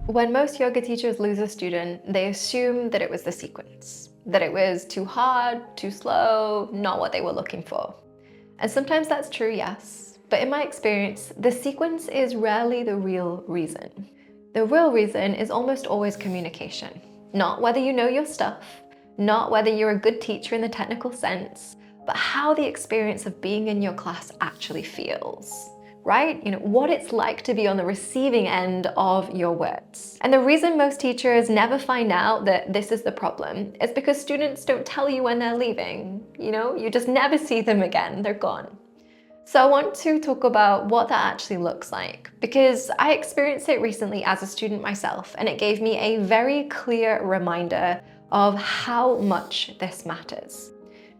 When most yoga teachers lose a student, they assume that it was the sequence, that it was too hard, too slow, not what they were looking for. And sometimes that's true, yes, but in my experience, the sequence is rarely the real reason. The real reason is almost always communication. Not whether you know your stuff, not whether you're a good teacher in the technical sense, but how the experience of being in your class actually feels. Right? What it's like to be on the receiving end of your words. And the reason most teachers never find out that this is the problem is because students don't tell you when they're leaving. You just never see them again, they're gone. So I want to talk about what that actually looks like, because I experienced it recently as a student myself, and it gave me a very clear reminder of how much this matters.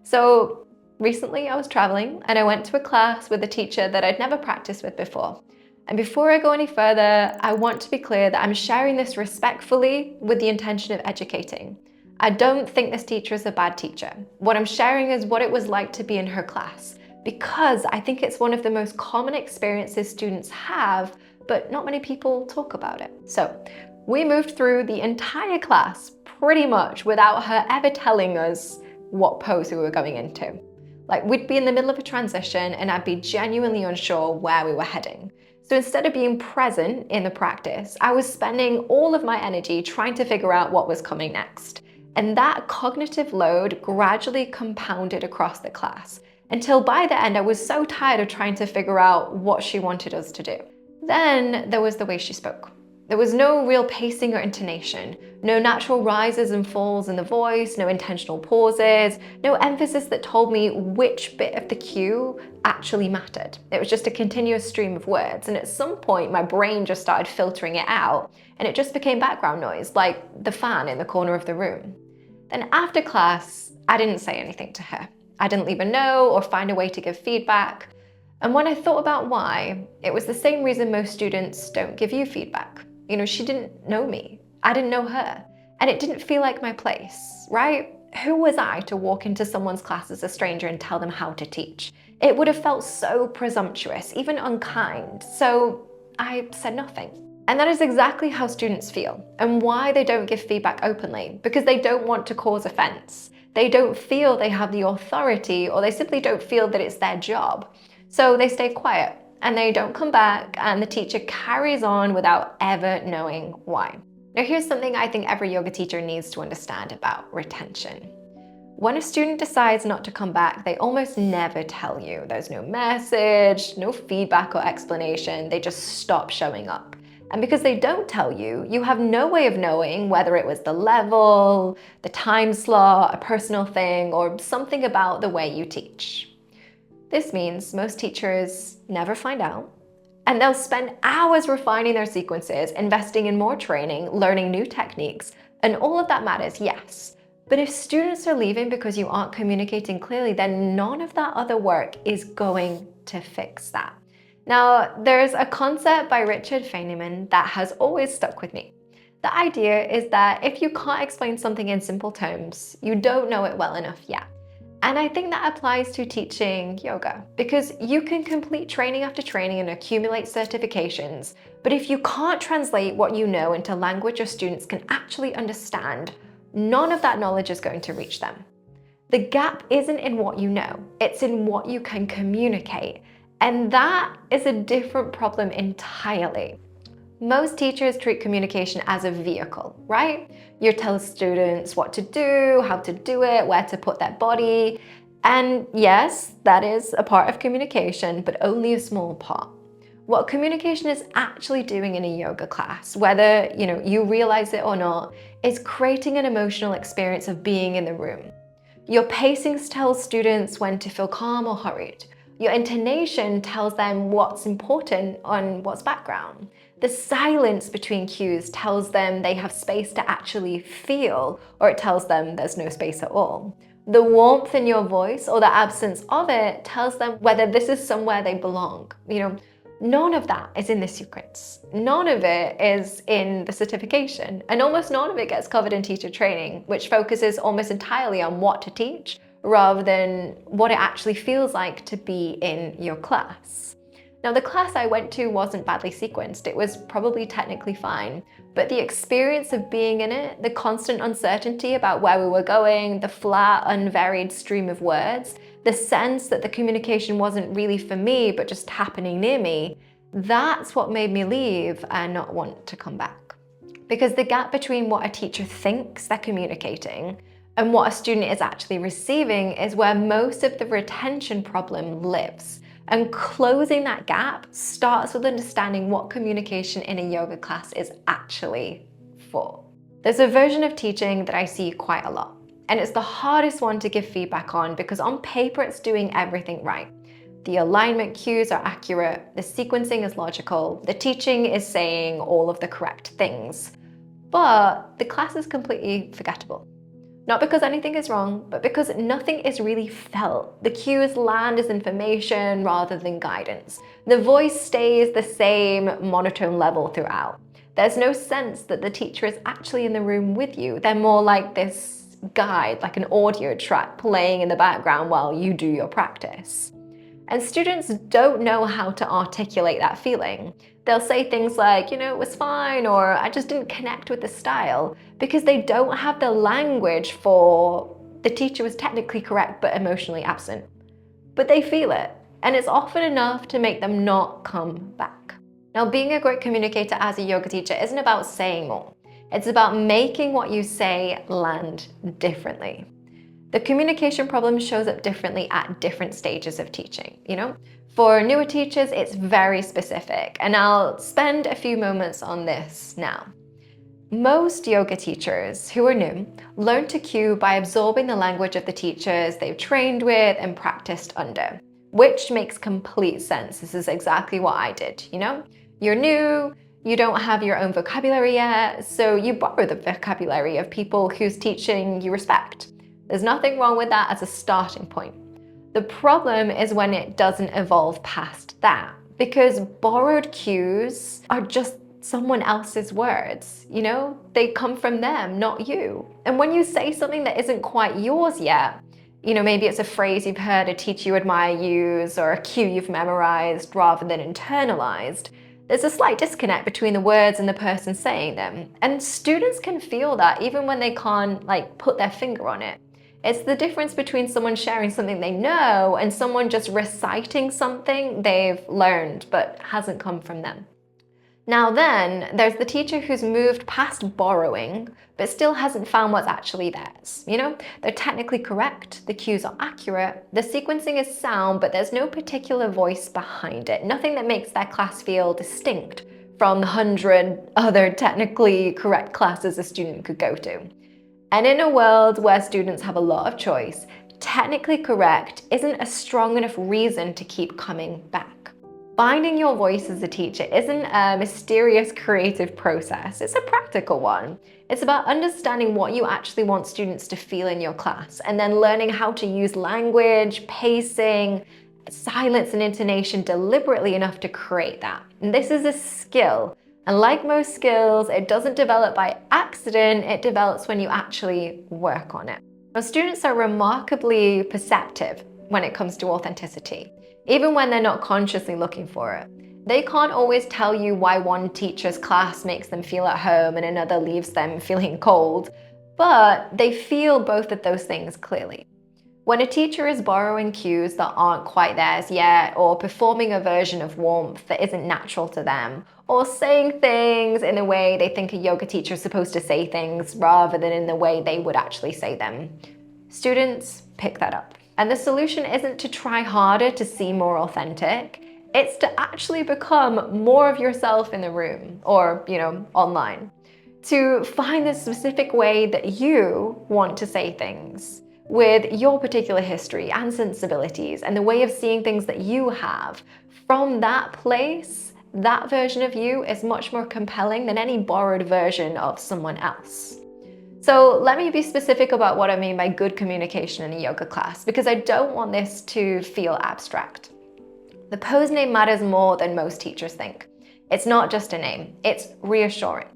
So recently I was traveling and I went to a class with a teacher that I'd never practiced with before. And before I go any further, I want to be clear that I'm sharing this respectfully with the intention of educating. I don't think this teacher is a bad teacher. What I'm sharing is what it was like to be in her class, because I think it's one of the most common experiences students have, but not many people talk about it. So we moved through the entire class pretty much without her ever telling us what pose we were going into. Like, we'd be in the middle of a transition and I'd be genuinely unsure where we were heading. So instead of being present in the practice, I was spending all of my energy trying to figure out what was coming next. And that cognitive load gradually compounded across the class until by the end I was so tired of trying to figure out what she wanted us to do. Then there was the way she spoke. There was no real pacing or intonation, no natural rises and falls in the voice, no intentional pauses, no emphasis that told me which bit of the cue actually mattered. It was just a continuous stream of words, and at some point my brain just started filtering it out, and it just became background noise, like the fan in the corner of the room. Then after class, I didn't say anything to her. I didn't leave a note or find a way to give feedback. And when I thought about why, it was the same reason most students don't give you feedback. She didn't know me. I didn't know her. And it didn't feel like my place, right? Who was I to walk into someone's class as a stranger and tell them how to teach? It would have felt so presumptuous, even unkind. So I said nothing. And that is exactly how students feel, and why they don't give feedback openly, because they don't want to cause offense. They don't feel they have the authority, or they simply don't feel that it's their job. So they stay quiet and they don't come back, and the teacher carries on without ever knowing why. Now, here's something I think every yoga teacher needs to understand about retention. When a student decides not to come back, they almost never tell you. There's no message, no feedback or explanation. They just stop showing up. And because they don't tell you, you have no way of knowing whether it was the level, the time slot, a personal thing, or something about the way you teach. This means most teachers never find out, and they'll spend hours refining their sequences, investing in more training, learning new techniques, and all of that matters, yes. But if students are leaving because you aren't communicating clearly, then none of that other work is going to fix that. Now, there's a concept by Richard Feynman that has always stuck with me. The idea is that if you can't explain something in simple terms, you don't know it well enough yet. And I think that applies to teaching yoga, because you can complete training after training and accumulate certifications, but if you can't translate what you know into language your students can actually understand, none of that knowledge is going to reach them. The gap isn't in what you know, it's in what you can communicate. And that is a different problem entirely. Most teachers treat communication as a vehicle, right? You tell students what to do, how to do it, where to put their body. And yes, that is a part of communication, but only a small part. What communication is actually doing in a yoga class, whether you realize it or not, is creating an emotional experience of being in the room. Your pacings tell students when to feel calm or hurried. Your intonation tells them what's important and what's background. The silence between cues tells them they have space to actually feel, or it tells them there's no space at all. The warmth in your voice or the absence of it tells them whether this is somewhere they belong. None of that is in the sequence. None of it is in the certification, and almost none of it gets covered in teacher training, which focuses almost entirely on what to teach rather than what it actually feels like to be in your class. Now, the class I went to wasn't badly sequenced. It was probably technically fine, but the experience of being in it, the constant uncertainty about where we were going, the flat, unvaried stream of words, the sense that the communication wasn't really for me, but just happening near me, that's what made me leave and not want to come back. Because the gap between what a teacher thinks they're communicating and what a student is actually receiving is where most of the retention problem lives. And closing that gap starts with understanding what communication in a yoga class is actually for. There's a version of teaching that I see quite a lot, and it's the hardest one to give feedback on because on paper it's doing everything right. The alignment cues are accurate, the sequencing is logical, the teaching is saying all of the correct things, but the class is completely forgettable. Not because anything is wrong, but because nothing is really felt. The cues land as information rather than guidance. The voice stays the same monotone level throughout. There's no sense that the teacher is actually in the room with you. They're more like this guide, like an audio track playing in the background while you do your practice. And students don't know how to articulate that feeling. They'll say things like, it was fine, or I just didn't connect with the style, because they don't have the language for the teacher was technically correct but emotionally absent. But they feel it, and it's often enough to make them not come back. Now, being a great communicator as a yoga teacher isn't about saying more. It's about making what you say land differently. The communication problem shows up differently at different stages of teaching, For newer teachers, it's very specific, and I'll spend a few moments on this now. Most yoga teachers who are new learn to cue by absorbing the language of the teachers they've trained with and practiced under, which makes complete sense. This is exactly what I did, You're new, you don't have your own vocabulary yet, so you borrow the vocabulary of people whose teaching you respect. There's nothing wrong with that as a starting point. The problem is when it doesn't evolve past that, because borrowed cues are just someone else's words, They come from them, not you. And when you say something that isn't quite yours yet, maybe it's a phrase you've heard a teacher you admire use or a cue you've memorized rather than internalized, there's a slight disconnect between the words and the person saying them. And students can feel that even when they can't put their finger on it. It's the difference between someone sharing something they know and someone just reciting something they've learned but hasn't come from them. Now then, there's the teacher who's moved past borrowing but still hasn't found what's actually theirs. They're technically correct, the cues are accurate, the sequencing is sound, but there's no particular voice behind it, nothing that makes their class feel distinct from the 100 other technically correct classes a student could go to. And in a world where students have a lot of choice, technically correct isn't a strong enough reason to keep coming back. Finding your voice as a teacher isn't a mysterious creative process, it's a practical one. It's about understanding what you actually want students to feel in your class and then learning how to use language, pacing, silence and intonation deliberately enough to create that. And this is a skill. And like most skills, it doesn't develop by accident, it develops when you actually work on it. Now, students are remarkably perceptive when it comes to authenticity, even when they're not consciously looking for it. They can't always tell you why one teacher's class makes them feel at home and another leaves them feeling cold, but they feel both of those things clearly. When a teacher is borrowing cues that aren't quite theirs yet, or performing a version of warmth that isn't natural to them, or saying things in the way they think a yoga teacher is supposed to say things rather than in the way they would actually say them, students pick that up. And the solution isn't to try harder to seem more authentic, it's to actually become more of yourself in the room or, online. To find the specific way that you want to say things, with your particular history and sensibilities and the way of seeing things that you have. From that place, that version of you is much more compelling than any borrowed version of someone else. So let me be specific about what I mean by good communication in a yoga class, because I don't want this to feel abstract. The pose name matters more than most teachers think. It's not just a name, it's reassurance.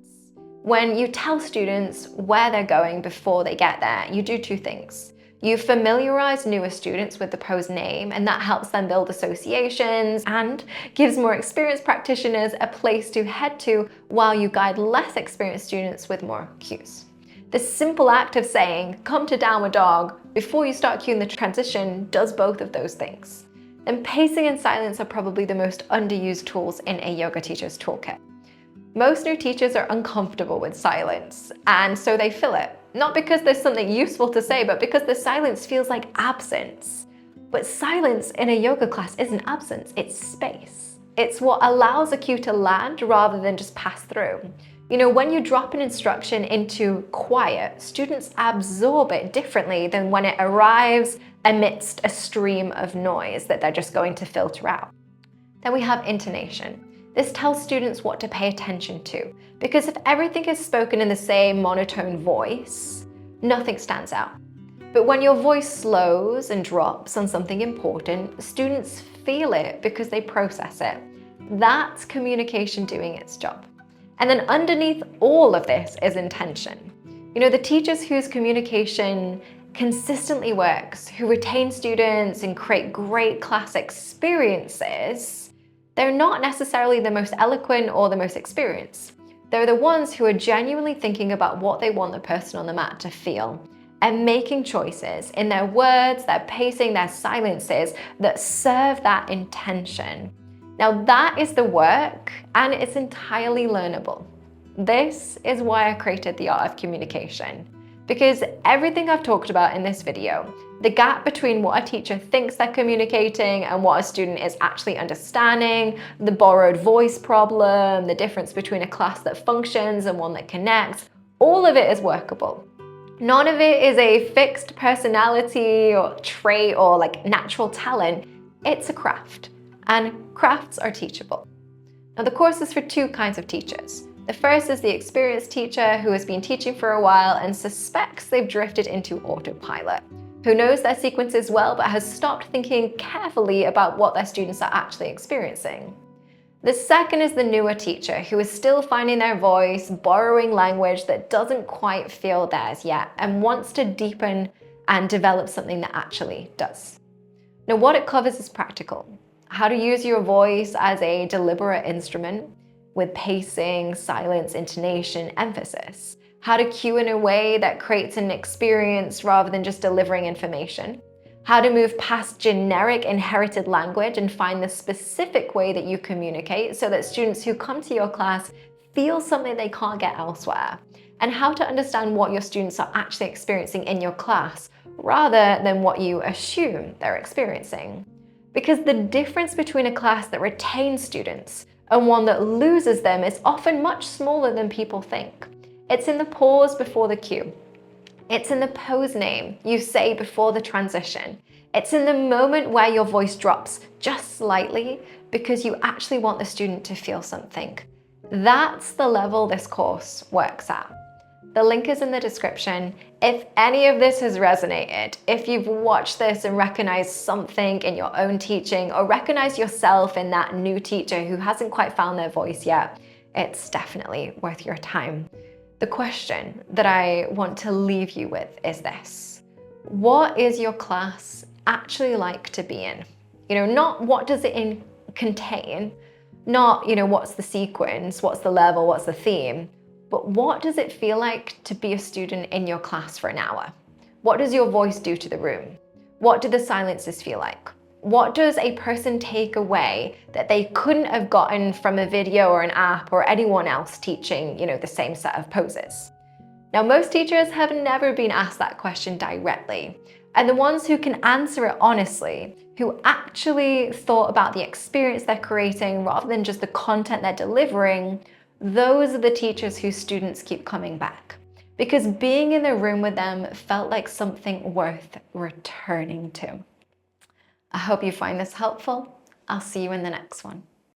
When you tell students where they're going before they get there, you do two things. You familiarize newer students with the pose name, and that helps them build associations and gives more experienced practitioners a place to head to, while you guide less experienced students with more cues. The simple act of saying, "come to downward dog," before you start cueing the transition does both of those things. And pacing and silence are probably the most underused tools in a yoga teacher's toolkit. Most new teachers are uncomfortable with silence, and so they fill it. Not because there's something useful to say, but because the silence feels like absence. But silence in a yoga class isn't absence, it's space. It's what allows a cue to land rather than just pass through. You know, when you drop an instruction into quiet, students absorb it differently than when it arrives amidst a stream of noise that they're just going to filter out. Then we have intonation. This tells students what to pay attention to, because if everything is spoken in the same monotone voice, nothing stands out. But when your voice slows and drops on something important, students feel it because they process it. That's communication doing its job. And then underneath all of this is intention. You know, the teachers whose communication consistently works, who retain students and create great class experiences, they're not necessarily the most eloquent or the most experienced. They're the ones who are genuinely thinking about what they want the person on the mat to feel and making choices in their words, their pacing, their silences that serve that intention. Now that is the work, and it's entirely learnable. This is why I created the Art of Communication, because everything I've talked about in this video, the gap between what a teacher thinks they're communicating and what a student is actually understanding, the borrowed voice problem, the difference between a class that functions and one that connects, all of it is workable. None of it is a fixed personality or trait or like natural talent. It's a craft, and crafts are teachable. Now the course is for two kinds of teachers. The first is the experienced teacher who has been teaching for a while and suspects they've drifted into autopilot, who knows their sequences well but has stopped thinking carefully about what their students are actually experiencing. The second is the newer teacher who is still finding their voice, borrowing language that doesn't quite feel theirs yet, and wants to deepen and develop something that actually does. Now what it covers is practical. How to use your voice as a deliberate instrument with pacing, silence, intonation, emphasis. How to cue in a way that creates an experience rather than just delivering information. How to move past generic inherited language and find the specific way that you communicate so that students who come to your class feel something they can't get elsewhere. And how to understand what your students are actually experiencing in your class rather than what you assume they're experiencing. Because the difference between a class that retains students and one that loses them is often much smaller than people think. It's in the pause before the cue. It's in the pose name you say before the transition. It's in the moment where your voice drops just slightly because you actually want the student to feel something. That's the level this course works at. The link is in the description. If any of this has resonated, if you've watched this and recognized something in your own teaching or recognized yourself in that new teacher who hasn't quite found their voice yet, it's definitely worth your time. The question that I want to leave you with is this: what is your class actually like to be in? You know, not what does it contain, not, you know, what's the sequence, what's the level, what's the theme, but what does it feel like to be a student in your class for an hour? What does your voice do to the room? What do the silences feel like? What does a person take away that they couldn't have gotten from a video or an app or anyone else teaching, you know, the same set of poses? Now, most teachers have never been asked that question directly, and the ones who can answer it honestly, who actually thought about the experience they're creating rather than just the content they're delivering, those are the teachers whose students keep coming back, because being in the room with them felt like something worth returning to. I hope you find this helpful. I'll see you in the next one.